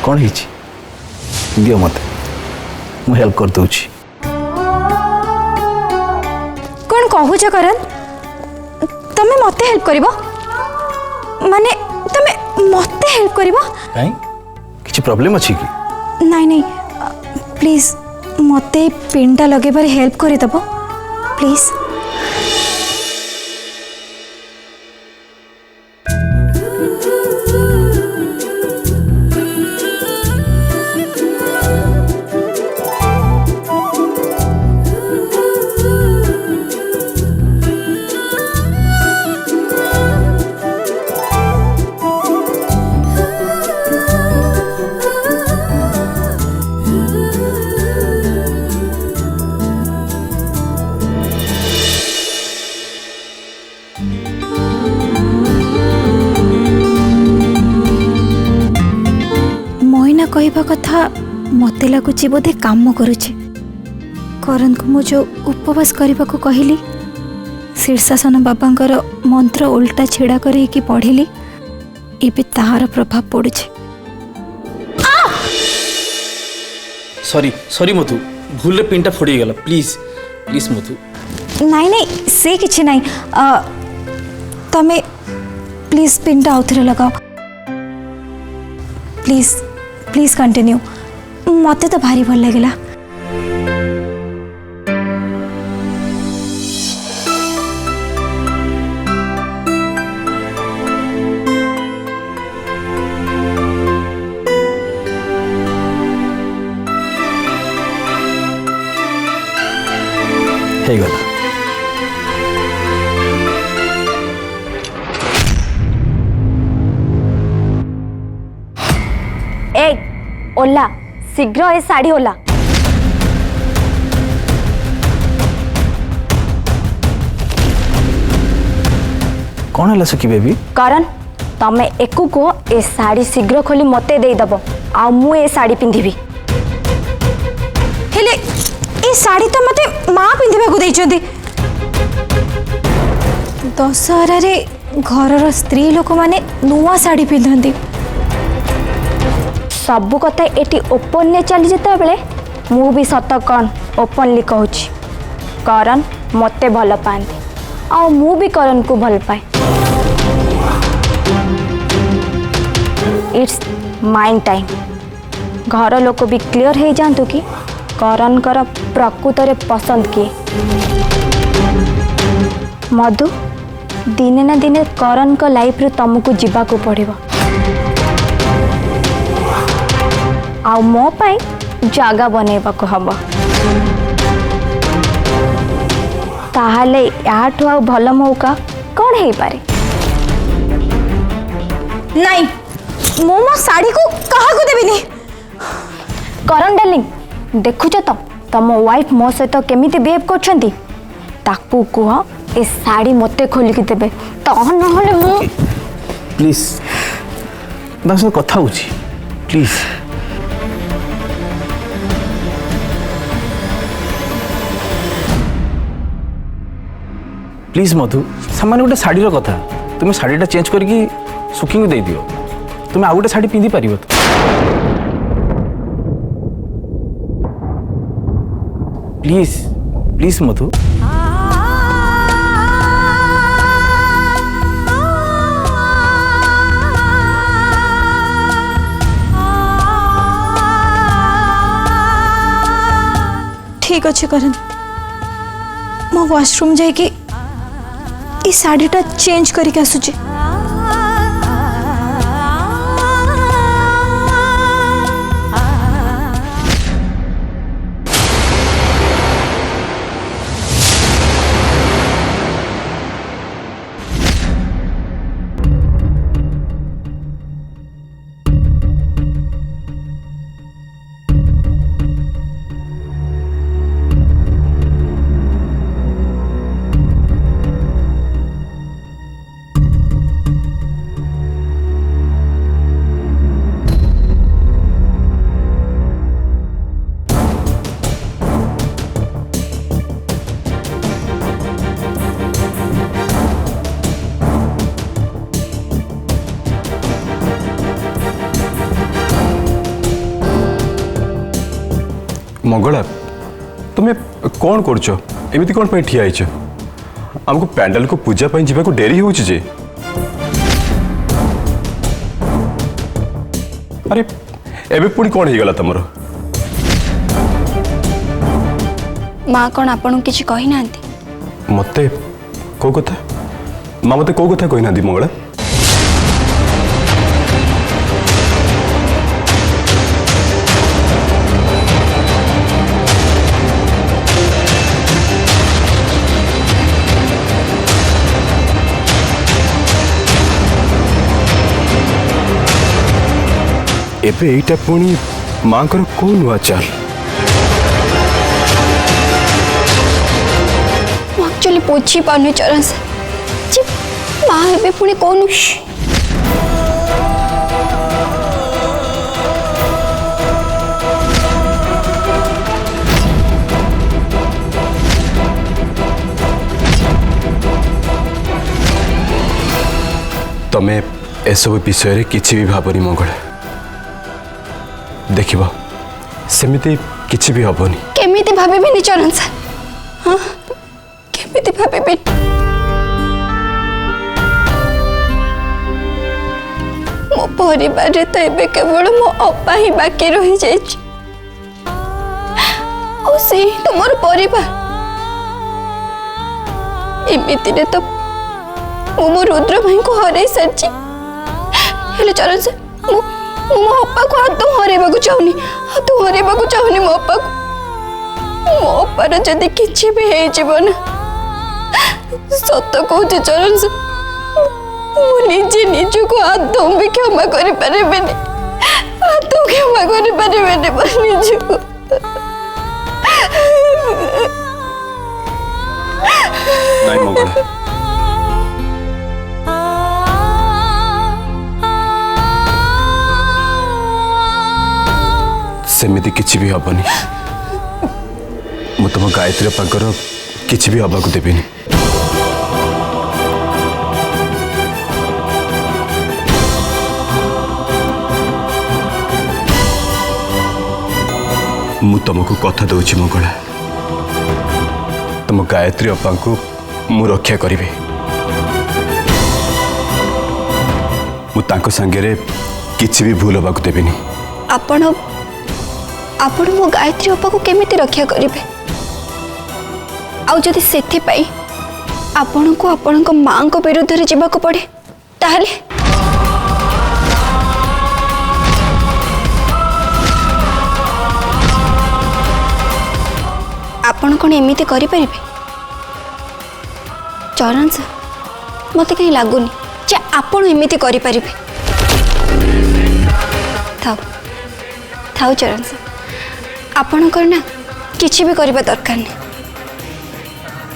कौन है दियो मत मु हेल्प कर दूची कौन कहूच करण तमे मते हेल्प करिवो माने तमे मते हेल्प करिवो काई किछि प्रॉब्लम अछि कि नहीं नहीं प्लीज मते पिंटा लगे बारे हेल्प करि दबो प्लीज कहवा कथा मत लगुच बोधे काम करुचे करण को मु जो उपवास करने को कहली शीर्षासन बाबांकर मंत्र उल्टा छिड़ा करके पढ़िली एबे ताहार प्रभाव पड़ुचे सॉरी सॉरी मधु भूल पिंटा फोड़ी गला प्लीज प्लीज मधु नहीं नहीं से किछि नहीं तमे प्लीज पिंटा आउथरे लगाओ प्लीज प्लीज कंटिन्यू मते तो भारी भल लगला हे गला ए ओला शीघ्र ए साड़ी ओला कौन है सखी बेबी कारण तमे एकु को ए साड़ी शीघ्र खोली मते दे दबो आ मु ए साड़ी पिंधिबी हेले ए साड़ी तो मते माँ पिंधिबा को दैछंती दशहरा रे घरर स्त्री लोक माने नुआ साड़ी पिंधंती सबु कथा एटी ओपन ने चली जेता बेले मु भी सत कौन ओपनली कहूची करण मते भल पाती आ मु भी करण को भल पाए इट्स माइंड टाइम घर लोक भी क्लियर हो जातु कि करण कर प्रकृत रे पसंद किए मधु दिने ना दिने करण को लाइफ रे तुमको जीवा को पड़िबो आ मो पाई जागा बनेबा को हबो ताहाले याठू आ भल मौका कौन है पारे नहीं मो मो साड़ी को कहा को देबिनी करण डार्लिंग देखुच तो तम वाइफ मो सहित केमिति बिहेव करछंती ताकू कुह ए साड़ी मते खोलिकी देबे तहन नहले मु प्लीज दस कथा होची प्लीज प्लीज मधु सामान्य गोटे शाढ़ी कथा तुम्हें शाढ़ीटा चेंज करके सुखी दे दियो तुम्हें आउ गोटे शाढ़ी पिंधि पार तो प्लीज प्लीज मधु ठीक अच्छे करण मो वॉशरूम जाइए ई साड़ीटा चेंज करके आसुची मंगला तुम्हें कौन करछ एमिति कौन पे ठिया आइछ हमको पैंडल को पूजा ପାଇଁ ଯିବାକୁ ଡେରି ହେଉଛି ଯେ अरे एबे पुणी कौन ହେଇଗଲା तमरो माँ कौन आपन किसी कही ना मते को कथा माँ मते को कथा कहि ना दी मंगला एबे एटा पुणी माँ को नुआ चाल एक्चुअली पोछी पाने चरण से जी माँ एबे पुणी कौन तमे एसबु विषय किछि भी भाबनी मंगला देखिबा सेमिति किछि भी हबनी केमिति भाबिबिनी चरण से हाँ केमिति भाबिबिनी मो परिवार रे तो एबे केवल मो अपा ही बाकी रही जाइछि ओ से तो मोर परिवार एमिति रे तो मो रुद्र भाई को हरै सरछि हेले चरण से मो मो अपा को हाथ हरैबा को चाहूनी हाथ हरैबा को चाहूनी मो अपा को मो अपार जदि किछि भी हे जीवन सत कहूँ चरण से निजे निज को हाथ भी क्षमा कर पारिबेनी हाथ क्षमा कर पारिबेनी निज को नहीं मंगला सेमिति किछि भी हबनी मु तुम गायत्री पाकर किछि भी हबा को देबिनी मु तुमको कथा दउछि मंगला तुम गायत्री अपा को मु रक्षा करिबे मु तांको संगे किछि भी भूल हबा को देबिनी आपण आपण मो गायत्री अपा को केमिति रक्षा करिवे आउ जदि सेथि पई आपण को आपण को मां को विरुद्ध रे जीवा को पड़े ताहले आपण कोन एमिति करि परिबे चरण से मते कहीं लागुनी जे आपण एमिति करि परिबे थाओ थाओ चरण से आपण करना किछि भी करबा दरकार नहीं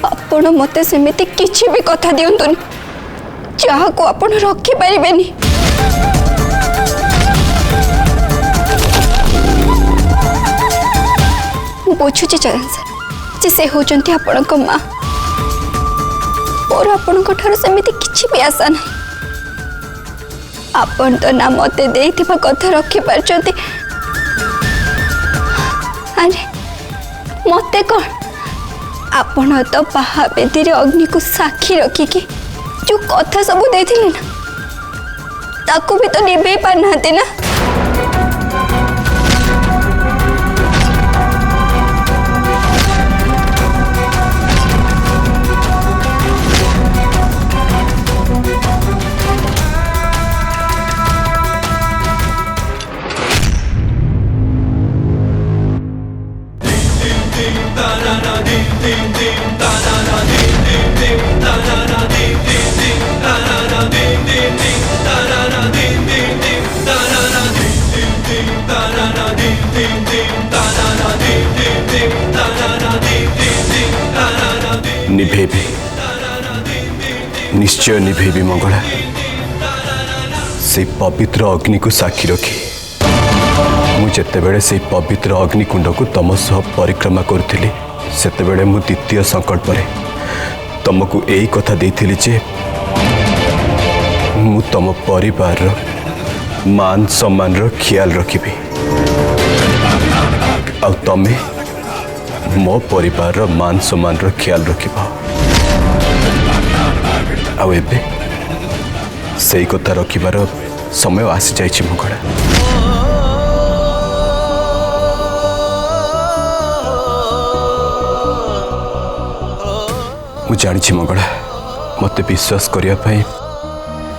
आपण मते सेमिति किछि भी कथा दियंतुनी जहा को आपण रखि परिबेनी बुझुची चरण से होचंती आपण को मां और आपण को ठारो सेमिति किछि भी आशा नहीं आपण तो ना मते देइथिबा कथा रखि परचंती अरे मते कौन आपण तो महावेदी अग्नि को साक्षी रखिकी जो कथा सब देथिले ना ताको भी तो निभे पार नाते ना निभेबी निश्चय निभेबी मंगला से पवित्र अग्नि को साक्षी रखी मुझे से पवित्र अग्निकुंड को तुम सह परिक्रमा करुली से मु द्वितीय संकल्प तुमको यही कथा देथिली जे मु तुम परिवार मान सम्मान ख्याल रखी आ तमें मो परिवार मान सम्मान ख्याल रखिब आउ एबे सेई कथा रखिबार समय आसी जाइछि मंगला। मु जानी मंगला मते विश्वास करिया पई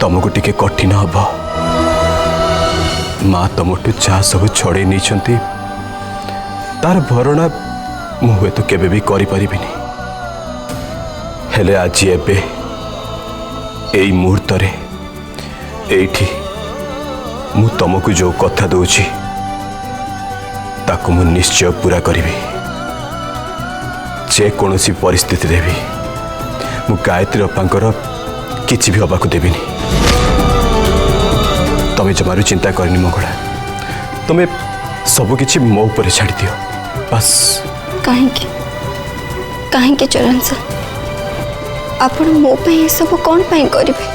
तुमको टिके कठिन हम माँ तुमठू जहाँ सब छड़े नहीं तार भरणा मुहे तो केबे भी करि परिबिनी हेले आज एबे एई मुहूर्त रे एठी मु तुमको जो कथा दूची ताकु मु निश्चय पूरा करिबी जे कोनोसी परिस्थिति रे भी मु गायत्री अपांकर किछि भी हबाकु देबिनी। तमें जमारू चिंता करनी मंगला तुम्हें सब किछि मो ऊपर छाड़ दियो बस। कहीं चरण सर आपण मो पे ये सब कौन पाई करिवे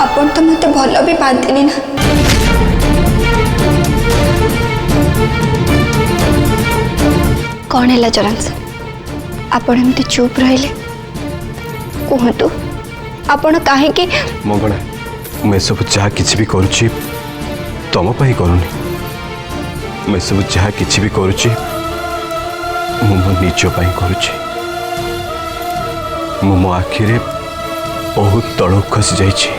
आपण तो मते भलो भी पांतिनी ना। कौन है चरण सर आपण एमती चुप रहिले कहतु आपण काहे के मंगला मैं सब जहाँ किसी भी करुच्ची तुम पाई करूनी मैं सब जहाँ किसी भी करुच्ची मु मो निज पाई करुच्ची मु मो आखिरे बहुत तल खसी जाइछि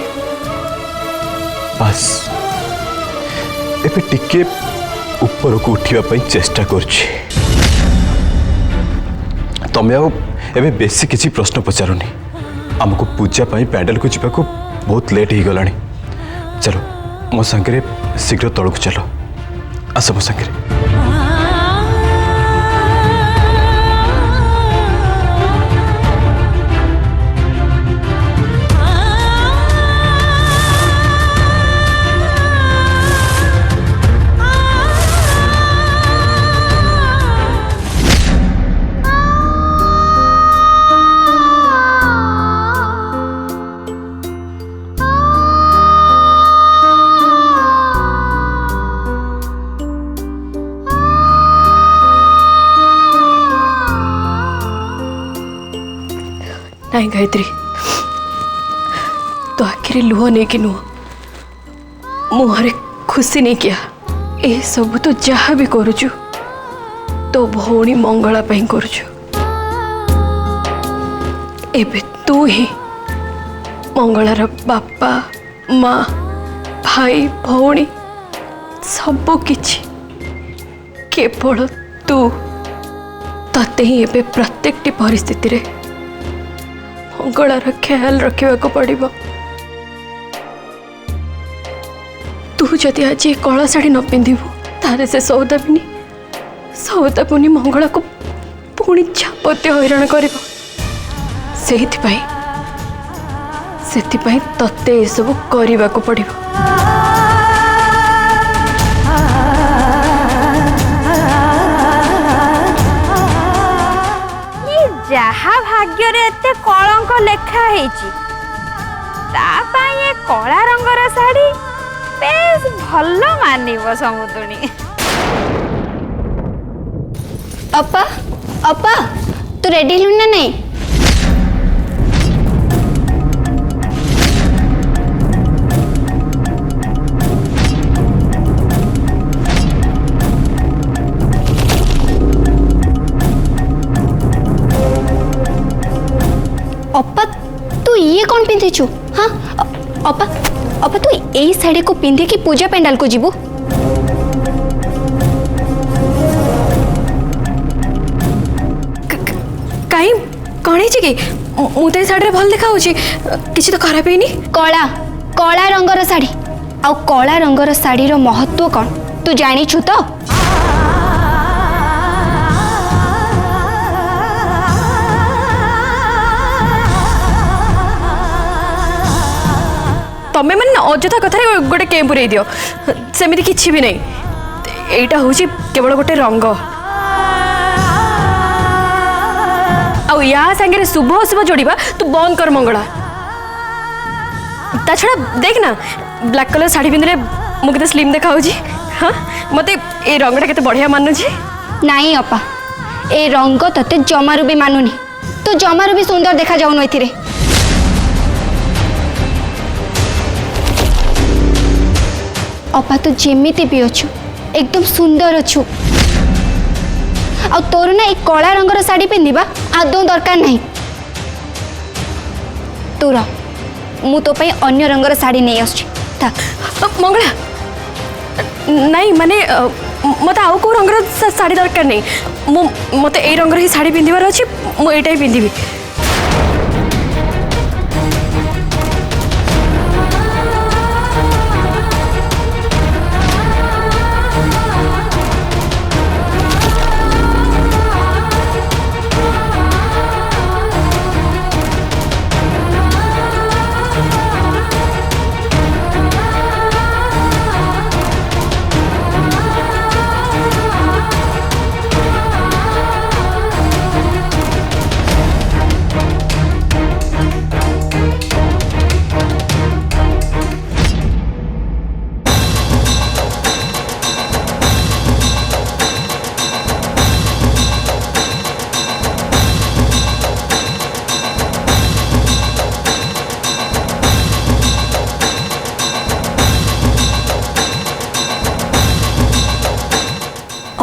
बस एबे टिके ऊपर को उठिया पाई चेष्टा करछि। तमे आउ एबे बेसी किछि प्रश्न पचारुनी हमको पूजा पाई पैंडल को जीवा को बहुत लेट ही गलानी चलो मो संगे शीघ्र तलक चलो आस मो संगे। नहीं गायत्री तो आखिर लुह नहीं कि नुह मुहरे खुशी नहीं किया ए सब तो जहाँ भी करुचु तो भौणी मंगला पाई करुचु एबे तू ही मंगलार बापा माँ भाई भौणी सब किछि केवल तू तते ही एबे प्रत्येक परिस्थिति रे मंगलार ख्याल रखा पड़ो। तू जदि आज ये कला शाढ़ी न पिंधु तारे से सौदाबुनी मंगला को पुणी जापत्य हैरान कर तत्ते ये सब करने को पड़ो। जहा भाग्य रे एते कलंक लेखा हेची कला रंगर शाढ़ी बेस भल मानिब समुदुणी। अपा अपा तू रेडी लु ना नहीं अपा तू ये कौन पिंधिचु? हाँ अपा अपा तू यही शाढ़ी को पिंधे कि पूजा पेंडाल को जीवु? कहीं कौन है मुझे शाढ़ी भल देखा किसी तो खराब ही नहीं। कला कला रंगर शाढ़ी आउ कला रंगर शाढ़ी रो महत्व कौन तू जानी छु तो? तमें मैंने अଯଥା कथा गोटे के पुरई दियो सेमती किसी भी नहीं एटा हूँ केवल गोटे रंग आ या सांगे शुभ अशुभ जोड़वा तू बंद कर मंगला। ता छड़ा देख ना ब्लैक कलर शाढ़ी पिंधले मुझे स्लिम देखा हाँ मत ए रंगटा केते बढ़िया मानुची। नहीं अपा ए रंग तते जमारू भी मानुनी तो जमारू भी सुंदर देखा जाऊन एथिरे अपा तो जेमिति भी अच्छु एकदम सुंदर अच्छु आ तोर ना एक कला रंगर साड़ी पिंधिबा आदौ दरकार नहीं तोर मु तो पई अन्य रंगर साड़ी नहीं आछी था मंगला नहीं माने मत आउ को रंगर साड़ी दरकार नहीं मत ए रंगर ही साड़ी पिंधिबार अछि मु एटा ही पिंधिबी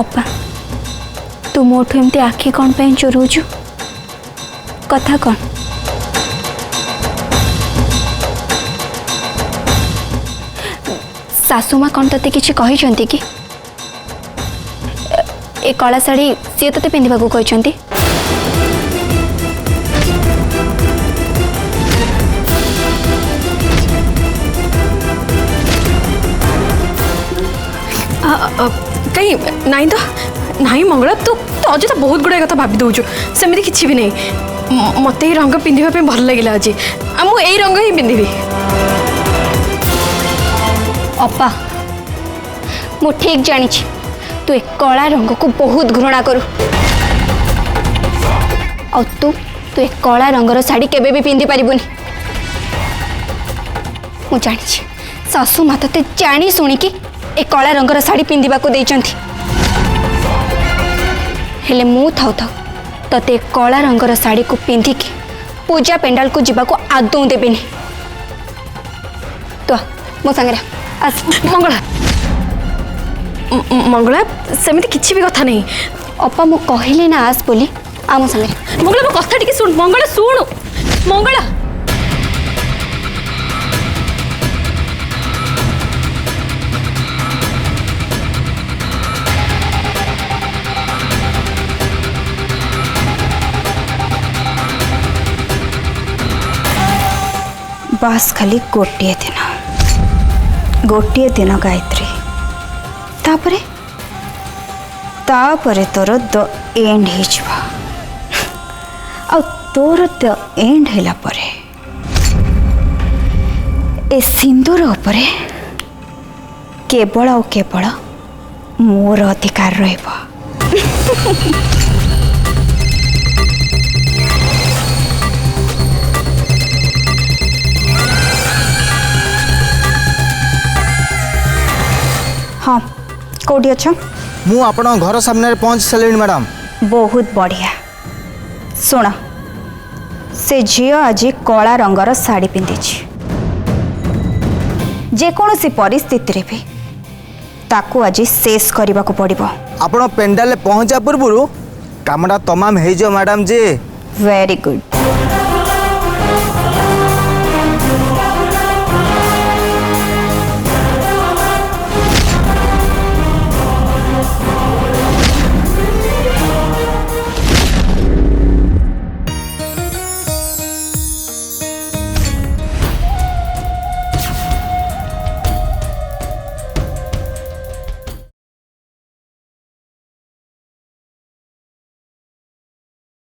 अपा तू मोठू एमती आखि कौन पे चोरौचु कथा कौन सासुमा कौन तते किछि कहिसंती कि ए कला साड़ी सी तते पिंधिबा को कहिसंती कहीं नहीं तो नहीं मंगला तू तो अजता बहुत गुड़ाए कथा भाभी दौचु सेमती किसी भी नहीं मत ही रंग पिंधिबा भल लगे आज मु यही रंग ही पिंधिबी अपा मु ठीक जानी तू एक कला रंग को बहुत घृणा करू और तू एक कला रंगर साड़ी केबे भी पिंधि पारिबुनी मु जानी सासू माता ते जानी सुनी कि ए कला रंगर साड़ी पिंधिबा को देइचंती हेले मु थाउ थाउ तते कला रंगर साड़ी को पिंधिकी पूजा पेंडाल को जीवा को आदौ देबेनी तो मो संगे आस मंगला मंगला सेमती किसी भी कथा नहीं अपा मु कहले ना आस बोली आम संगे मंगला मो कथा टिके सुन मंगला सुन मंगला बास खाली गोटे दिन गायत्री तापरे तोर द एंड हिजवा आ तोर द एंड हैला परे ए सिंदूर उपरे केवल आ केवल मोर अधिकार रहबा हाँ कौटी अच्छ मु आपण घर सामने पहुँच सारे मैडम बहुत बढ़िया शुण से झील आज कला रंगर साड़ी पिंधि जेकोसी परिस्थिति भी ताकू आज शेष करने को पड़ो आपण पेंडाल पहुँचा पूर्व कामटा तमाम हो मैडम जी वेरी गुड